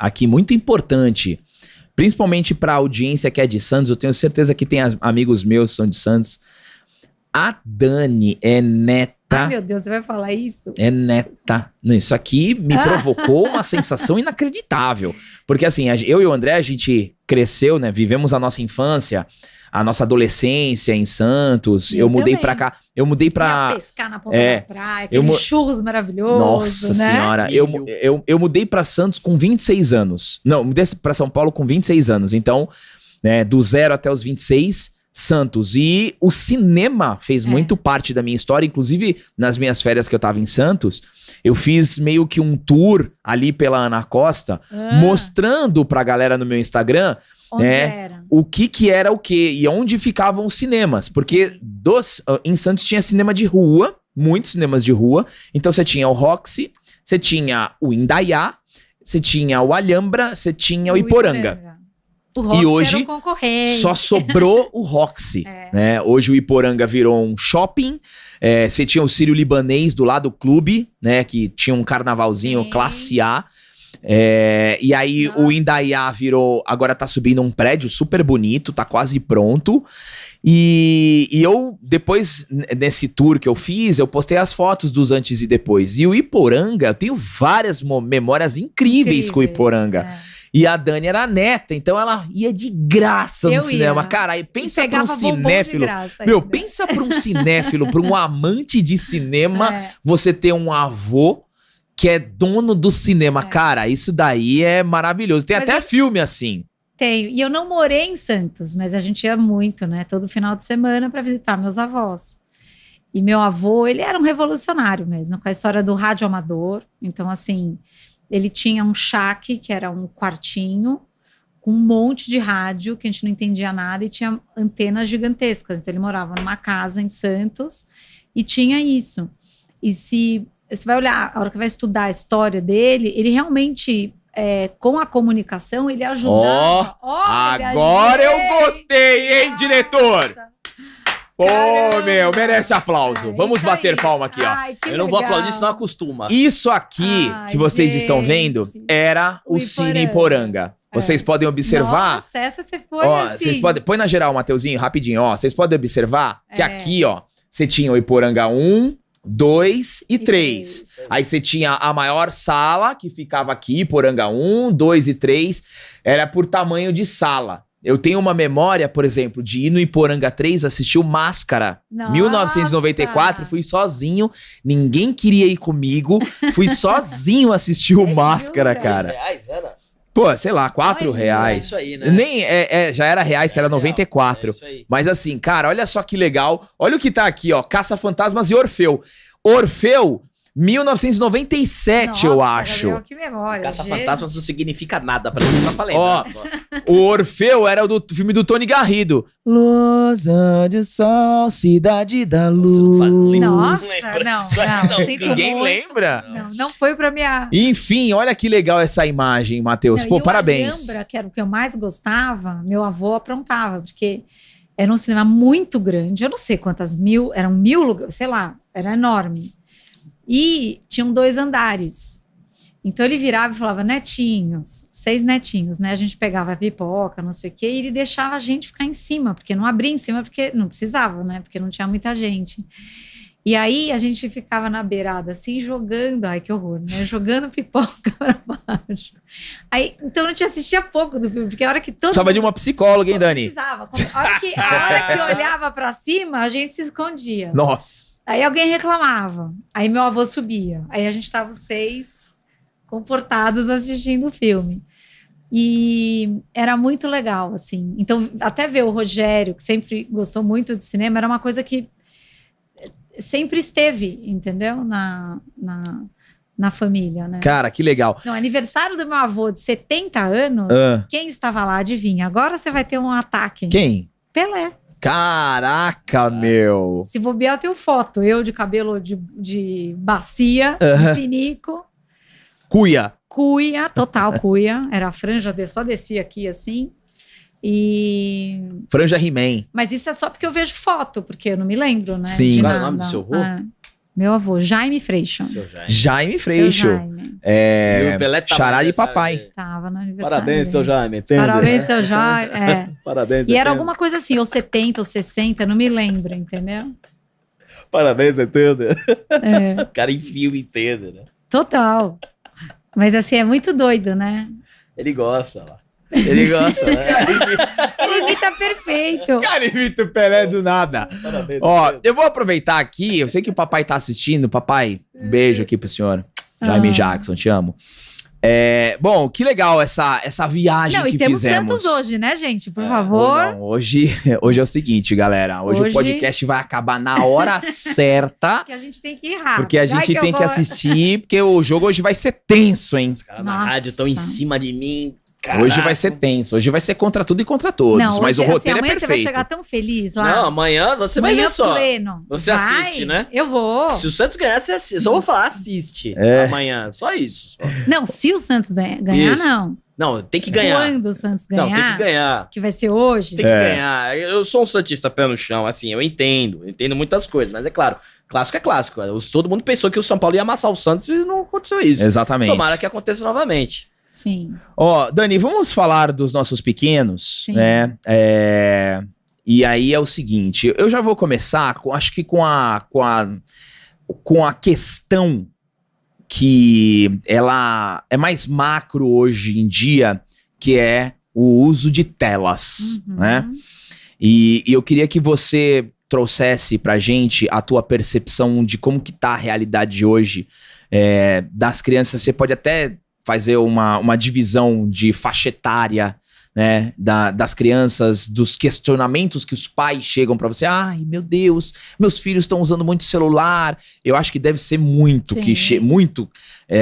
aqui muito importante, principalmente para a audiência que é de Santos. Eu tenho certeza que tem amigos meus que são de Santos. A Dani é neta. Ai, meu Deus, você vai falar isso? É neta. Não, isso aqui me provocou uma sensação inacreditável. Porque assim, eu e o André, a gente cresceu, né? Vivemos a nossa infância, a nossa adolescência em Santos. Eu mudei pra cá. Eu mudei pra... Ia pescar na ponta da praia, aquele churros maravilhoso, Nossa senhora. Eu mudei pra Santos com 26 anos. Não, mudei pra São Paulo com 26 anos. Então, né, do 0 até os 26... Santos. E o cinema fez muito parte da minha história. Inclusive, nas minhas férias que eu tava em Santos, eu fiz meio que um tour ali pela Ana Costa, mostrando pra galera no meu Instagram o que era o quê e onde ficavam os cinemas. Porque em Santos tinha cinema de rua, muitos cinemas de rua. Então você tinha o Roxy, você tinha o Indaiá, você tinha o Alhambra, você tinha o Iporanga. O Roxy e hoje era um concorrente. Só sobrou o Roxy, né? Hoje o Iporanga virou um shopping. Você tinha o Sírio-Libanês do lado do clube, né? Que tinha um carnavalzinho classe A. E aí o Indaiá agora tá subindo um prédio super bonito, tá quase pronto. E eu, depois, nesse tour que eu fiz, eu postei as fotos dos antes e depois. E o Iporanga, eu tenho várias memórias incríveis com o Iporanga. E a Dani era neta, então ela ia de graça no cinema. Cara, aí pensa pra um cinéfilo. Pensa pra um cinéfilo, pra um amante de cinema, você ter um avô que é dono do cinema. Cara, isso daí é maravilhoso. Tem até filme assim. Tenho. E eu não morei em Santos, mas a gente ia muito, né? Todo final de semana pra visitar meus avós. E meu avô, ele era um revolucionário mesmo, com a história do rádio amador. Então, assim... Ele tinha um shack, que era um quartinho, com um monte de rádio, que a gente não entendia nada, e tinha antenas gigantescas. Então, ele morava numa casa em Santos, e tinha isso. E se você vai olhar, a hora que vai estudar a história dele, ele realmente, com a comunicação, ele ajudava. Agora eu gostei, hein, diretor? Pô, merece aplauso. Vamos bater palma aqui, ó. Ai, eu não vou aplaudir, senão acostuma. Isso aqui que vocês estão vendo era o Cine Iporanga. Vocês podem observar. Nossa, essa você foi assim. Vocês podem, põe na geral, Mateuzinho, rapidinho, ó. Vocês podem observar que aqui, ó, você tinha o Iporanga 1, 2 e 3. Aí você tinha a maior sala, que ficava aqui, Iporanga 1, 2 e 3. Era por tamanho de sala. Eu tenho uma memória, por exemplo, de ir no Iporanga 3 assistir o Máscara. Nossa. 1994, fui sozinho, ninguém queria ir comigo, fui sozinho assistir o Máscara, cara. R$2 era? Pô, sei lá, R$4. É isso aí, né? Nem, já era reais, que era 94. isso aí. Mas assim, cara, olha só que legal. Olha o que tá aqui, ó, Caça-Fantasmas e Orfeu. Orfeu... 1997, eu acho. Gabriel, que memória. Caça-Fantasmas não significa nada pra mim, só pra lembrar. O Orfeu era do filme do Tony Garrido. Luz de sol, cidade da luz. Nossa, não. Ninguém lembra? Não foi pra minha... Enfim, olha que legal essa imagem, Matheus. Pô, parabéns. Alhambra, que era o que eu mais gostava, meu avô aprontava, porque era um cinema muito grande. Eu não sei quantas mil, eram 1000 lugares, sei lá, era enorme. E tinham 2 andares. Então ele virava e falava, netinhos, 6 netinhos, né? A gente pegava a pipoca, não sei o quê, e ele deixava a gente ficar em cima, porque não abria em cima, porque não precisava, né? Porque não tinha muita gente. E aí a gente ficava na beirada, assim, jogando, ai que horror, né? Jogando pipoca para baixo. Aí, então a gente assistia pouco do filme, porque a hora que todo Precisava de uma psicóloga, hein, Dani? Precisava. A hora que olhava para cima, a gente se escondia. Nossa. Aí alguém reclamava. Aí meu avô subia. Aí a gente tava os 6 comportados assistindo o filme. E era muito legal, assim. Então, até ver o Rogério, que sempre gostou muito de cinema, era uma coisa que sempre esteve, entendeu? Na família, né? Cara, que legal. No aniversário do meu avô de 70 anos, quem estava lá, adivinha? Agora você vai ter um ataque. Quem? Pelé. Caraca, meu. Se bobear, eu tenho foto. Eu de cabelo de bacia, de pinico. Cuia. Cuia, total cuia. Era a franja, só descia aqui assim. E... Franja He-Man. Mas isso é só porque eu vejo foto, porque eu não me lembro, né? Sim. Qual era o nome do seu avô? Meu avô, Jaime Freixo. Seu Jaime. Jaime Seu Freixo. Jaime. E o Pelé tava Xará no de aniversário papai. dele. Tava no aniversário Parabéns, dele. seu Jaime. Entende? Parabéns, seu Jaime. Parabéns. E era entende? alguma coisa assim, ou 70 ou 60, não me lembro, entendeu? Parabéns, entende? O cara em filme inteiro, né? Total. Mas assim, é muito doido, né? Ele gosta lá. Ele gosta, né? Ele imita perfeito. Cara, imita o Pelé do nada. Parabéns. Ó, entende? eu vou aproveitar aqui, eu sei que o papai tá assistindo. Papai, um beijo aqui pro senhor. Jaime Jackson, te amo. Bom, que legal essa viagem Não, que e temos fizemos. Santos hoje, né, gente? Por favor. Não, hoje é o seguinte, galera. Hoje o podcast vai acabar na hora certa. Que a gente tem que ir rápido. Porque a gente tem que assistir, porque o jogo hoje vai ser tenso, hein? Os caras na Nossa. rádio estão em cima de mim. Caraca. Hoje vai ser tenso. Hoje vai ser contra tudo e contra todos. Não, mas hoje, o roteiro amanhã é você vai perfeito. chegar tão feliz lá. Não, amanhã você vai Amanhã ver só. pleno. Você assiste, né? Eu vou. Se o Santos ganhar, você assiste. Só vou falar, assiste. Amanhã. Só isso. Só. Não, se o Santos ganhar, Isso. não. Não, tem que ganhar. Quando o Santos ganhar, Não, tem que ganhar. que vai ser hoje. Tem que ganhar. Eu sou um santista pé no chão, assim, eu entendo muitas coisas, mas é claro, clássico é clássico. Todo mundo pensou que o São Paulo ia amassar o Santos e não aconteceu isso. Exatamente. Tomara que aconteça novamente. Sim. Ó, Dani, vamos falar dos nossos pequenos, Sim. né? E aí é o seguinte, eu já vou começar, acho que com a questão que ela é mais macro hoje em dia, que é o uso de telas, né? E eu queria que você trouxesse pra gente a tua percepção de como que tá a realidade de hoje das crianças. Você pode até fazer uma divisão de faixa etária, né, das crianças, dos questionamentos que os pais chegam pra você. Ai, meu Deus, meus filhos estão usando muito celular. Eu acho que deve ser muito,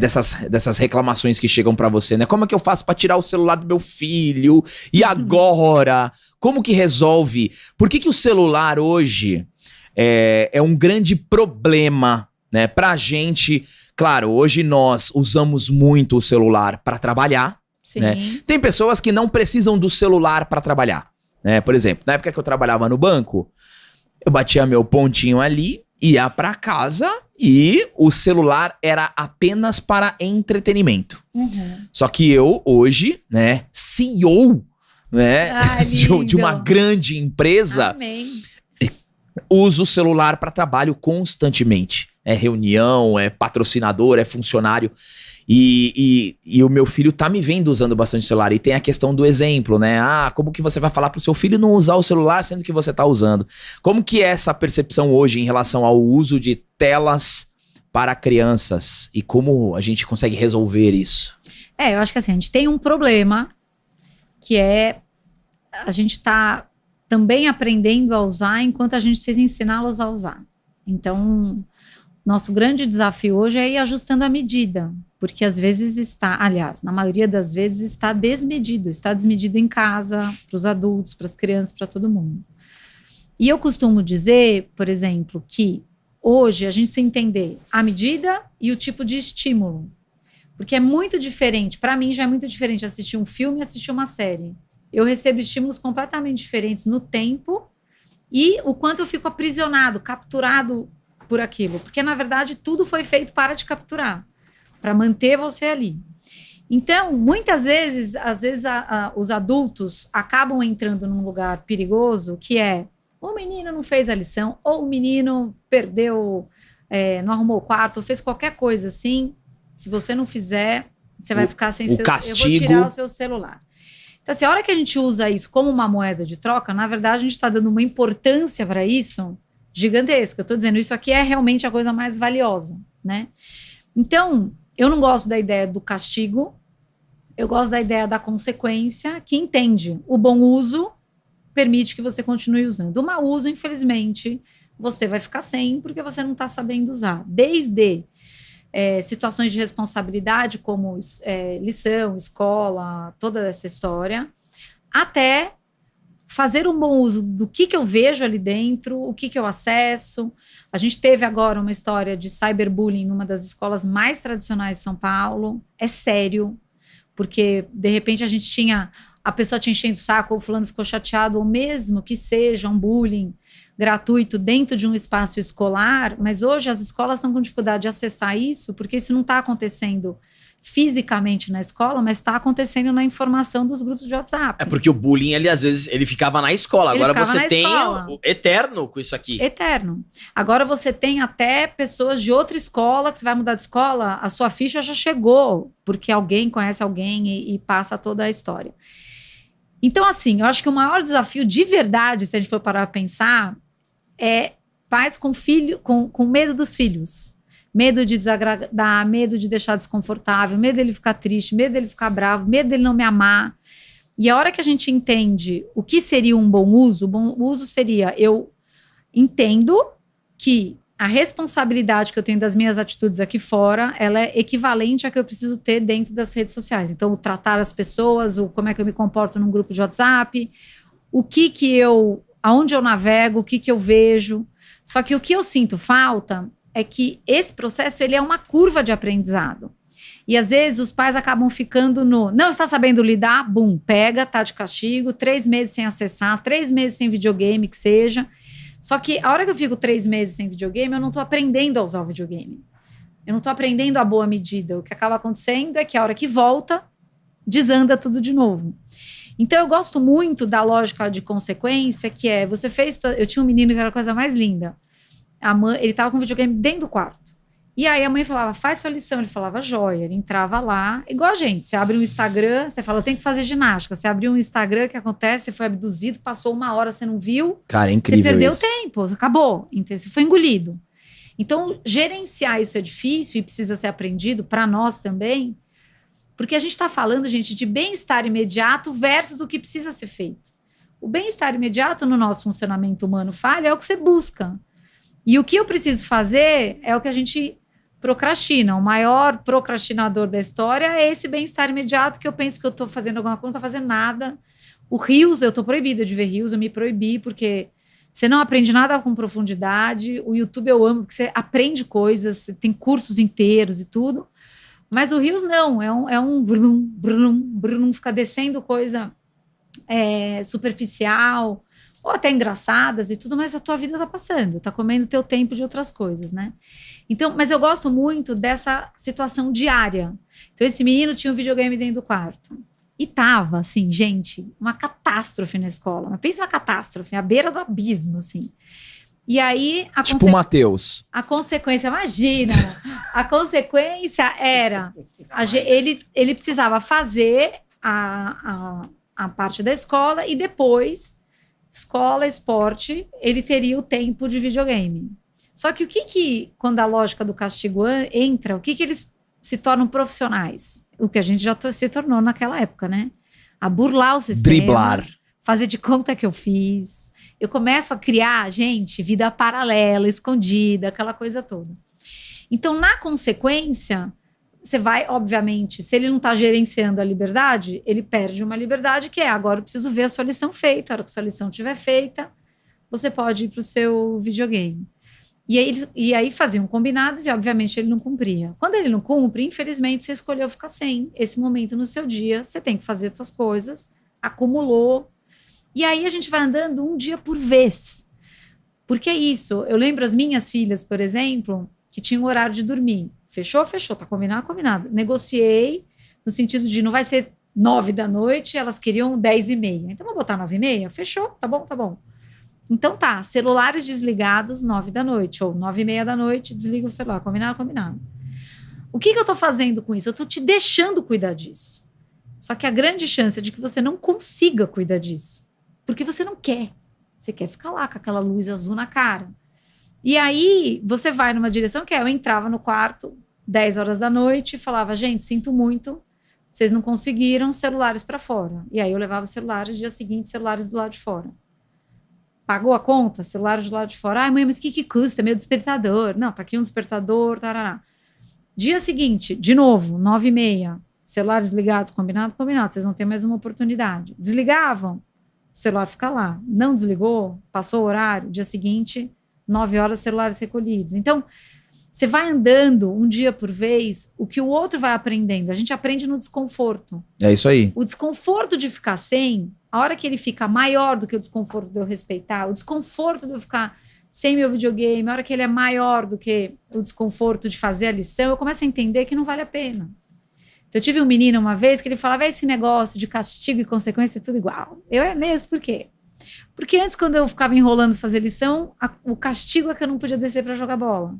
dessas reclamações que chegam pra você, né? Como é que eu faço pra tirar o celular do meu filho? E agora? Como que resolve? Por que o celular hoje é um grande problema, né, pra gente? Claro, hoje nós usamos muito o celular pra trabalhar. Sim. Né? Tem pessoas que não precisam do celular para trabalhar, né? Por exemplo, na época que eu trabalhava no banco, eu batia meu pontinho ali, ia para casa e o celular era apenas para entretenimento. Só que eu hoje, né, CEO, né, de uma grande empresa, Amém. uso o celular para trabalho constantemente. É reunião, é patrocinador, é funcionário. E o meu filho tá me vendo usando bastante celular. E tem a questão do exemplo, né? Ah, como que você vai falar pro seu filho não usar o celular sendo que você tá usando? Como que é essa percepção hoje em relação ao uso de telas para crianças? E como a gente consegue resolver isso? Eu acho que assim, a gente tem um problema que é a gente tá também aprendendo a usar enquanto a gente precisa ensiná-los a usar. Então, nosso grande desafio hoje é ir ajustando a medida, porque às vezes na maioria das vezes está desmedido em casa, para os adultos, para as crianças, para todo mundo. E eu costumo dizer, por exemplo, que hoje a gente precisa entender a medida e o tipo de estímulo, porque é muito diferente, para mim já é muito diferente assistir um filme e assistir uma série. Eu recebo estímulos completamente diferentes no tempo e o quanto eu fico aprisionado, capturado por aquilo, porque na verdade tudo foi feito para te capturar, para manter você ali. Então, muitas vezes, os adultos acabam entrando num lugar perigoso, que é o menino não fez a lição, ou o menino perdeu, não arrumou o quarto, ou fez qualquer coisa assim. Se você não fizer, você vai ficar sem seu castigo. Eu vou tirar o seu celular. Então, assim, a hora que a gente usa isso como uma moeda de troca, na verdade, a gente está dando uma importância para isso gigantesca. Eu tô dizendo, isso aqui é realmente a coisa mais valiosa, né? Então, eu não gosto da ideia do castigo, eu gosto da ideia da consequência, que entende o bom uso permite que você continue usando. O mau uso, infelizmente, você vai ficar sem, porque você não está sabendo usar. Desde situações de responsabilidade, como lição, escola, toda essa história, até fazer um bom uso do que eu vejo ali dentro, o que eu acesso. A gente teve agora uma história de cyberbullying numa das escolas mais tradicionais de São Paulo. É sério, porque de repente a pessoa tinha enchendo o saco, ou o fulano ficou chateado, ou mesmo que seja um bullying gratuito dentro de um espaço escolar, mas hoje as escolas estão com dificuldade de acessar isso, porque isso não está acontecendo fisicamente na escola, mas está acontecendo na informação dos grupos de WhatsApp. É porque o bullying, ele às vezes, ele ficava na escola. Ele Agora ficava você na tem escola. o eterno com isso aqui. Eterno. Agora você tem até pessoas de outra escola, que você vai mudar de escola, a sua ficha já chegou, porque alguém conhece alguém e passa toda a história. Então, assim, eu acho que o maior desafio de verdade, se a gente for parar a pensar, é pais com filho, com medo dos filhos. Medo de desagradar, medo de deixar desconfortável, medo dele ficar triste, medo dele ficar bravo, medo dele não me amar. E a hora que a gente entende o que seria um bom uso seria, eu entendo que a responsabilidade que eu tenho das minhas atitudes aqui fora, ela é equivalente à que eu preciso ter dentro das redes sociais. Então, o tratar as pessoas, como é que eu me comporto num grupo de WhatsApp, aonde eu navego, o que eu vejo. Só que o que eu sinto falta é que esse processo, ele é uma curva de aprendizado. E às vezes os pais acabam ficando não está sabendo lidar, bum, pega, tá de castigo, 3 meses sem acessar, 3 meses sem videogame, que seja. Só que a hora que eu fico 3 meses sem videogame, eu não tô aprendendo a usar o videogame. Eu não tô aprendendo a boa medida. O que acaba acontecendo é que a hora que volta, desanda tudo de novo. Então eu gosto muito da lógica de consequência, que é, eu tinha um menino que era a coisa mais linda. Ele tava com o videogame dentro do quarto. E aí a mãe falava, faz sua lição. Ele falava, joia. Ele entrava lá, igual a gente. Você abre um Instagram, você fala, eu tenho que fazer ginástica. Você abriu um Instagram, o que acontece? Você foi abduzido, passou 1 hora, você não viu. Cara, é incrível você perdeu isso. tempo, acabou. Você foi engolido. Então, gerenciar isso é difícil e precisa ser aprendido para nós também, porque a gente está falando, gente, de bem-estar imediato versus o que precisa ser feito. O bem-estar imediato no nosso funcionamento humano falha é o que você busca. E o que eu preciso fazer é o que a gente procrastina. O maior procrastinador da história é esse bem-estar imediato, que eu penso que eu estou fazendo alguma coisa, não estou fazendo nada. O Reels, eu estou proibida de ver Reels, eu me proibi, porque você não aprende nada com profundidade. O YouTube eu amo, porque você aprende coisas, você tem cursos inteiros e tudo. Mas o Reels não, é um brum, brum, brum, fica descendo coisa superficial, ou até engraçadas e tudo, mas a tua vida tá passando, tá comendo o teu tempo de outras coisas, né? Então, mas eu gosto muito dessa situação diária. Então, esse menino tinha um videogame dentro do quarto. E tava, assim, gente, uma catástrofe na escola. Mas pensa uma catástrofe, à beira do abismo, assim. E aí... Tipo o Matheus. A consequência, imagina! A consequência era... Ele precisava fazer a parte da escola e depois... escola, esporte, ele teria o tempo de videogame. Só que quando a lógica do castigo entra, o que eles se tornam profissionais? O que a gente já se tornou naquela época, né? A burlar o sistema. Driblar. Fazer de conta que eu fiz. Eu começo a criar, gente, vida paralela, escondida, aquela coisa toda. Então, na consequência, você vai, obviamente, se ele não está gerenciando a liberdade, ele perde uma liberdade que agora eu preciso ver a sua lição feita. A hora que a sua lição estiver feita, você pode ir para o seu videogame. E aí faziam combinados e, obviamente, ele não cumpria. Quando ele não cumpre, infelizmente, você escolheu ficar sem esse momento no seu dia. Você tem que fazer suas coisas, acumulou. E aí a gente vai andando um dia por vez. Porque é isso. Eu lembro as minhas filhas, por exemplo, que tinham horário de dormir. Fechou, fechou, tá combinado, combinado. Negociei no sentido de não vai ser 9 da noite, elas queriam 10h30. Então, vou botar 9h30? Fechou, tá bom, tá bom. Então tá, celulares desligados 9 da noite, ou 9h30 da noite, desliga o celular, combinado, combinado. O que eu tô fazendo com isso? Eu tô te deixando cuidar disso. Só que a grande chance é de que você não consiga cuidar disso. Porque você não quer. Você quer ficar lá com aquela luz azul na cara. E aí, você vai numa direção que eu entrava no quarto 10 horas da noite e falava, gente, sinto muito, vocês não conseguiram, celulares para fora. E aí eu levava os celulares, dia seguinte, celulares do lado de fora. Pagou a conta? Celulares do lado de fora. Ai, mãe, mas o que custa? Meu despertador. Não, tá aqui um despertador, tarará. Dia seguinte, de novo, 9h30, celulares ligados, combinado, combinado, vocês vão ter mais uma oportunidade. Desligavam, o celular fica lá. Não desligou, passou o horário, dia seguinte, 9 horas, celulares recolhidos. Então, você vai andando um dia por vez, o que o outro vai aprendendo. A gente aprende no desconforto. É isso aí. O desconforto de ficar sem, A hora que ele fica maior do que o desconforto de eu respeitar, o desconforto de eu ficar sem meu videogame, a hora que ele é maior do que o desconforto de fazer a lição, eu começo a entender que não vale a pena. Então, eu tive um menino uma vez que ele falava, esse negócio de castigo e consequência é tudo igual. Eu é mesmo, por quê? Porque antes, quando eu ficava enrolando fazer lição, o castigo é que eu não podia descer para jogar bola.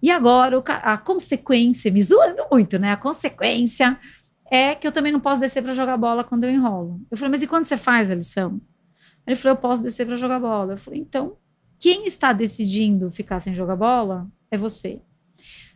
E agora, a consequência, me zoando muito, né? A consequência é que eu também não posso descer para jogar bola quando eu enrolo. Eu falei, mas e quando você faz a lição? Ele falou, eu posso descer para jogar bola. Eu falei, então, quem está decidindo ficar sem jogar bola é você.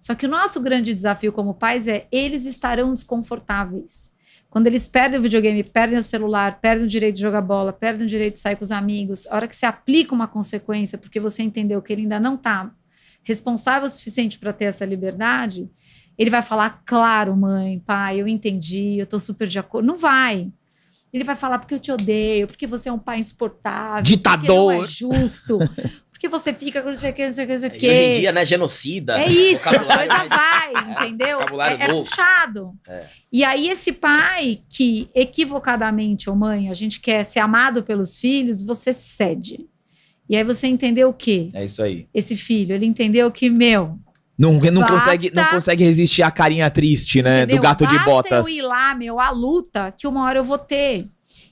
Só que o nosso grande desafio como pais é, eles estarão desconfortáveis. Quando eles perdem o videogame, perdem o celular, perdem o direito de jogar bola, perdem o direito de sair com os amigos, a hora que você aplica uma consequência, porque você entendeu que ele ainda não está responsável o suficiente para ter essa liberdade, ele vai falar, claro, mãe, pai, eu entendi, eu tô super de acordo. Não vai. Ele vai falar porque eu te odeio, porque você é um pai insuportável, ditador, porque não é justo, porque você fica com não sei o que, não sei o que, não sei o que. E hoje em dia, né, genocida. É isso, a coisa vai, entendeu? Vocabulário É novo. puxado. E aí esse pai que, equivocadamente, ou mãe, a gente quer ser amado pelos filhos, você cede. E aí você entendeu o quê? É isso aí. Esse filho, ele entendeu que, Não basta- consegue resistir à carinha triste, né? entendeu? Do gato de Basta botas. eu ir lá, a luta, que uma hora eu vou ter.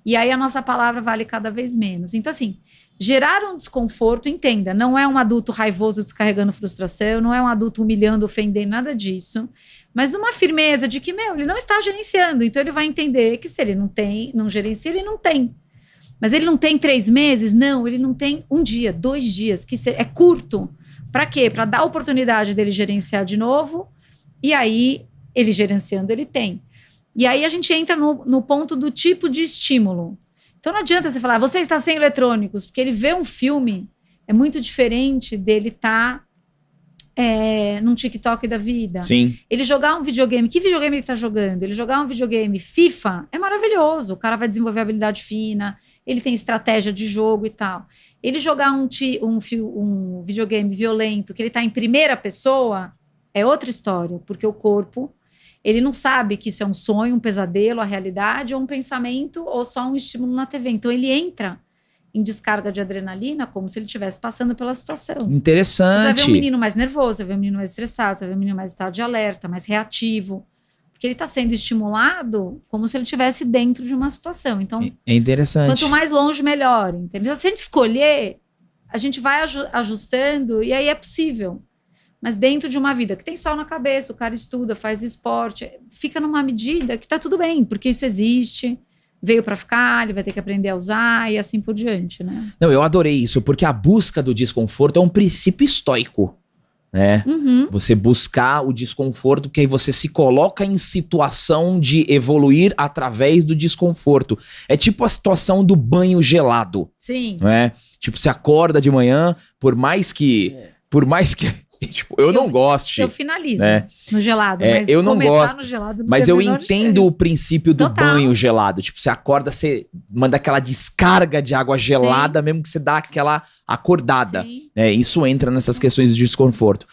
E aí a nossa palavra vale cada vez menos. Então, assim, gerar um desconforto, entenda, não é um adulto raivoso descarregando frustração, não é um adulto humilhando, ofendendo, nada disso. Mas numa firmeza de que, ele não está gerenciando. Então ele vai entender que se ele não gerencia, ele não tem. Mas ele não tem 3 meses? Não, ele não tem 1 dia, 2 dias, que é curto. Para quê? Para dar a oportunidade dele gerenciar de novo. E aí, ele gerenciando, ele tem. E aí a gente entra no ponto do tipo de estímulo. Então não adianta você falar, você está sem eletrônicos, porque ele vê um filme, é muito diferente dele estar num TikTok da vida. Sim. Ele jogar um videogame, que videogame ele está jogando? Ele jogar um videogame FIFA é maravilhoso, o cara vai desenvolver habilidade fina, ele tem estratégia de jogo e tal. Ele jogar um videogame violento, que ele está em primeira pessoa, é outra história, porque o corpo, ele não sabe que isso é um sonho, um pesadelo, a realidade, ou um pensamento, ou só um estímulo na TV. Então ele entra em descarga de adrenalina como se ele estivesse passando pela situação. Você vai Interessante. ver um menino mais nervoso, você vai ver um menino mais estressado, você vai ver um menino mais em estado de alerta, mais reativo. Porque ele está sendo estimulado como se ele estivesse dentro de uma situação. Então, É interessante. quanto mais longe, melhor, entendeu? Se a gente escolher, a gente vai ajustando e aí é possível. Mas dentro de uma vida que tem sol na cabeça, o cara estuda, faz esporte, fica numa medida que tá tudo bem, porque isso existe, veio para ficar, ele vai ter que aprender a usar e assim por diante, né? Não, eu adorei isso, porque a busca do desconforto é um princípio estoico, né? Uhum. Você buscar o desconforto, porque aí você se coloca em situação de evoluir através do desconforto. É tipo a situação do banho gelado, Sim. não é? Tipo, você acorda de manhã, por mais que tipo, eu não goste. Eu finalizo né? no gelado, É, mas eu não começar gosto, no gelado não Mas tem eu a menor entendo o diferença. princípio do Total. banho gelado. Tipo, você acorda, você manda aquela descarga de água gelada, mesmo que você dá aquela acordada. Sim. Isso entra nessas questões de desconforto.